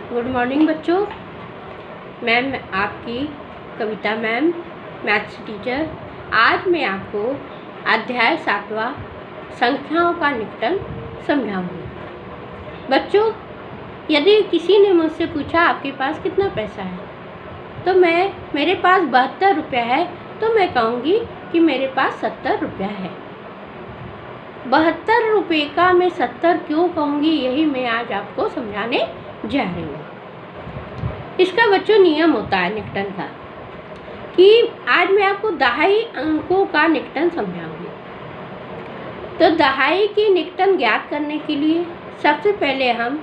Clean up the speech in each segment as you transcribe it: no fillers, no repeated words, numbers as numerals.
Good morning बच्चों। Ma'am आपकी कविता ma'am, maths teacher. आज मैं आपको अध्याय 7वां संख्याओं का निकटन समझाऊंगी। बच्चों, यदि किसी ने मुझसे पूछा आपके पास कितना पैसा है, तो मेरे पास 72 रुपया है, तो मैं कहूँगी कि मेरे पास 70 रुपया है। 72 रुपये का मैं 70 क्यों कहूँगी, यही मैं आज आपको समझाने जा रही हूँ। इसका बच्चों नियम होता है निकटन का, कि आज मैं आपको दहाई अंकों का निकटन समझाऊंगी। तो दहाई की निकटन ज्ञात करने के लिए सबसे पहले हम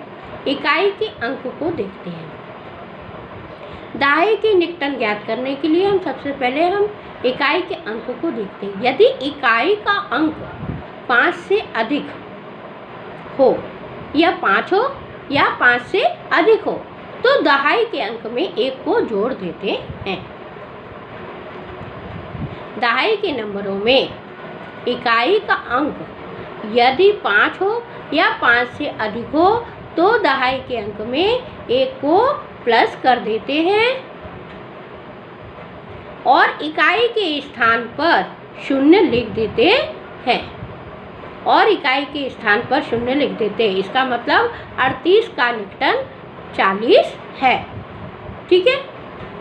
इकाई के अंक को देखते हैं। दहाई की निकटन ज्ञात करने के लिए सबसे पहले हम इकाई के अंक को देखते हैं। यदि इकाई का अंक 5 से अधिक हो, या 5 हो, या 5 से अधिक हो, तो दहाई के अंक में 1 को जोड़ देते हैं। दहाई के नंबरों में इकाई का अंक यदि 5 हो या 5 से अधिक हो, तो दहाई के अंक में 1 को प्लस कर देते हैं और इकाई के स्थान पर 0 लिख देते हैं। और इकाई के स्थान पर 0 लिख देते हैं। इसका मतलब 38 का निकटन 40 है। ठीक है।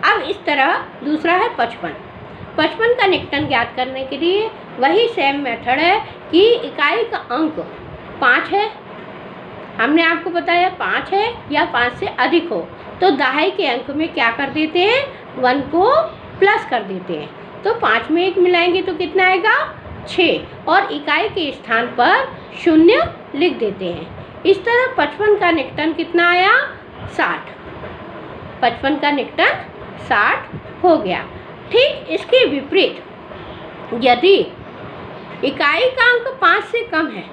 अब इस तरह दूसरा है 55। 55 का निकटन ज्ञात करने के लिए वही सेम मेथड है कि इकाई का अंक 5 है, हमने आपको बताया 5 है या 5 से अधिक हो, तो दहाई के अंक में क्या कर देते हैं, 1 को प्लस कर देते हैं। तो 5 में 1 मिलाएंगे तो कितना आएगा, 6, और इकाई के स्थान पर 0 लिख देते हैं। इस तरह 55 का निकटन कितना आया, 60। 55 का निकटन 60 हो गया। ठीक इसके विपरीत यदि इकाई का अंक 5 से कम है,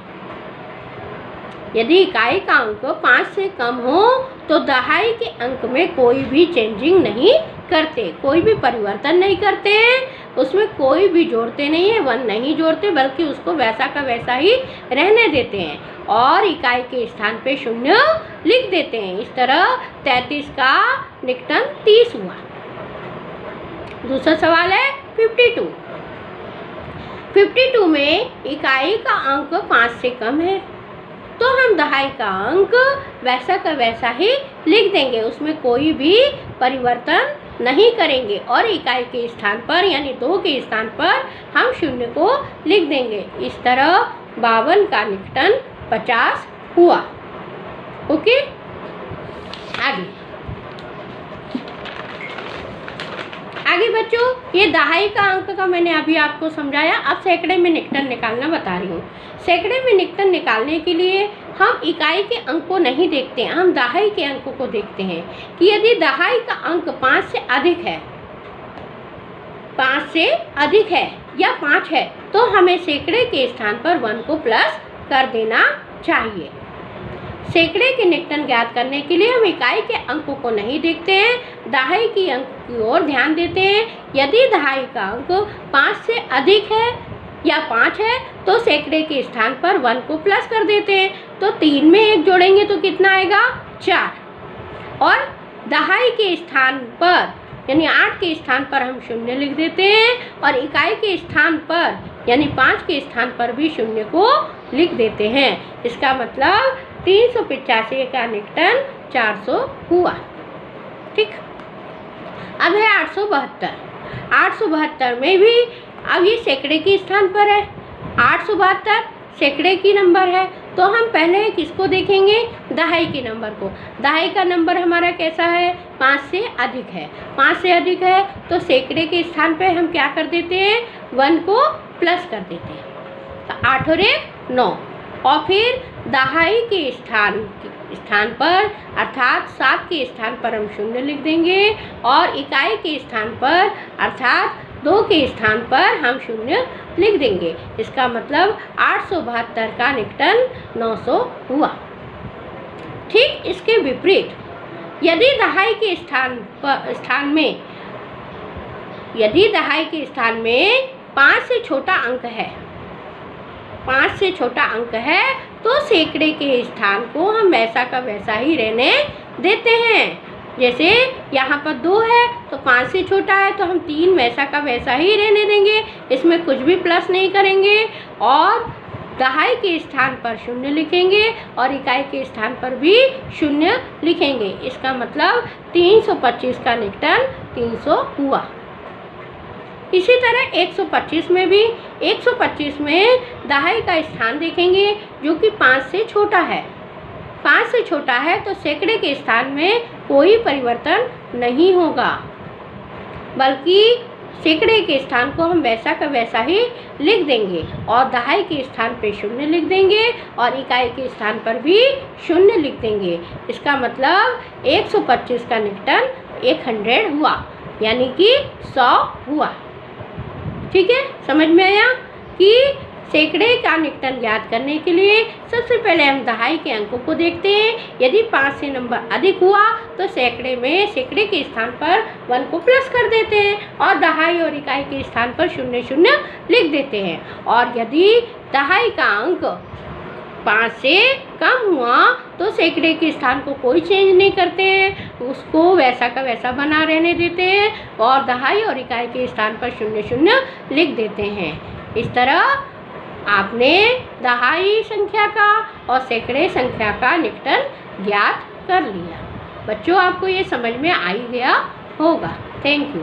यदि इकाई का अंक 5 से कम हो, तो दहाई के अंक में कोई भी चेंजिंग नहीं करते, कोई भी परिवर्तन नहीं करते हैं, उसमें कोई भी जोड़ते नहीं है, 1 नहीं जोड़ते, बल्कि उसको वैसा का वैसा ही रहने देते हैं और इकाई के स्थान पे 0 लिख देते हैं। इस तरह 33 का निकटन 30 हुआ। दूसरा सवाल है 52। 52 में इकाई का अंक 5 से कम है, तो हम दहाई का अंक वैसा का वैसा ही लिख देंगे, उसमें कोई भी परिवर्तन नहीं करेंगे और इकाई के स्थान पर यानी 2 के स्थान पर हम 0 को लिख देंगे। इस तरह 52 का निकटन 50 हुआ। ओके, आगे बच्चों, ये दहाई का अंक का मैंने अभी आपको समझाया। अब सैकड़े में निकटन निकालना बता रही हूँ। सैकड़े में निकटन निकालने के लिए हम इकाई के अंक को नहीं देखते हैं, हम दहाई के अंक को देखते हैं कि यदि दहाई का अंक 5 से अधिक है, 5 से अधिक है या 5 है, तो हमें सैकड़े के स्थान पर 1 को प्लस कर देना चाहिए। सैकड़े के निकटन ज्ञात करने के लिए हम इकाई के अंकों को नहीं देखते हैं, दहाई के अंक की ओर ध्यान देते हैं। यदि दहाई का अंक 5 से अधिक है या 5 है, तो सैकड़े के स्थान पर 1 को प्लस कर देते हैं। तो 3 में 1 जोड़ेंगे तो कितना आएगा, 4, और दहाई के स्थान पर यानी 8 के स्थान पर हम 0 लिख देते हैं और इकाई के स्थान पर यानी 5 के स्थान पर भी 0 को लिख देते हैं। इसका मतलब 385 का निकटन 400 हुआ। ठीक। अब है 872। 872 में भी अब ये सैकड़े के स्थान पर है। 872 सैकड़े की नंबर है, तो हम पहले किसको देखेंगे, दहाई के नंबर को। दहाई का नंबर हमारा कैसा है, 5 से अधिक है। 5 से अधिक है तो सैकड़े के स्थान पे हम क्या कर देते हैं, 1 को प्लस कर देते हैं। तो 8 और 1 9, और फिर दहाई के स्थान पर अर्थात 7 के स्थान पर हम 0 लिख देंगे और इकाई के स्थान पर अर्थात 2 के स्थान पर हम 0 लिख देंगे। इसका मतलब 872 का निकटन 900 हुआ। ठीक इसके विपरीत यदि दहाई के स्थान में 5 से छोटा अंक है, 5 से छोटा अंक है, तो सैकड़े के स्थान को हम वैसा का वैसा ही रहने देते हैं। जैसे यहाँ पर 2 है तो 5 से छोटा है तो हम 3 वैसा का वैसा ही रहने देंगे, इसमें कुछ भी प्लस नहीं करेंगे और दहाई के स्थान पर 0 लिखेंगे और इकाई के स्थान पर भी 0 लिखेंगे। इसका मतलब 325 का निकटन 300 हुआ। इसी तरह 125 में भी 125 में दहाई का स्थान देखेंगे जो कि 5 से छोटा है। 5 से छोटा है तो सैकड़े के स्थान में कोई परिवर्तन नहीं होगा, बल्कि सैकड़े के स्थान को हम वैसा का वैसा ही लिख देंगे और दहाई के स्थान पे 0 लिख देंगे और इकाई के स्थान पर भी 0 लिख देंगे। इसका मतलब 125 का निकटन 100 हुआ, यानी कि 100 हुआ। ठीक है, समझ में आया कि सैकड़े का निकटन ज्ञात करने के लिए सबसे पहले हम दहाई के अंकों को देखते हैं। यदि 5 से नंबर अधिक हुआ तो सैकड़े में सैकड़े के स्थान पर 1 को प्लस कर देते हैं और दहाई और इकाई के स्थान पर 0 लिख देते हैं। और यदि दहाई का अंक 5 से कम हुआ तो सैकड़े के स्थान को कोई चेंज नहीं करते हैं, उसको वैसा का वैसा बना रहने देते हैं और दहाई और इकाई के स्थान पर 0 लिख देते हैं। इस तरह आपने दहाई संख्या का और सैकड़े संख्या का निकटन ज्ञात कर लिया। बच्चों, आपको ये समझ में आ ही गया होगा। Thank you.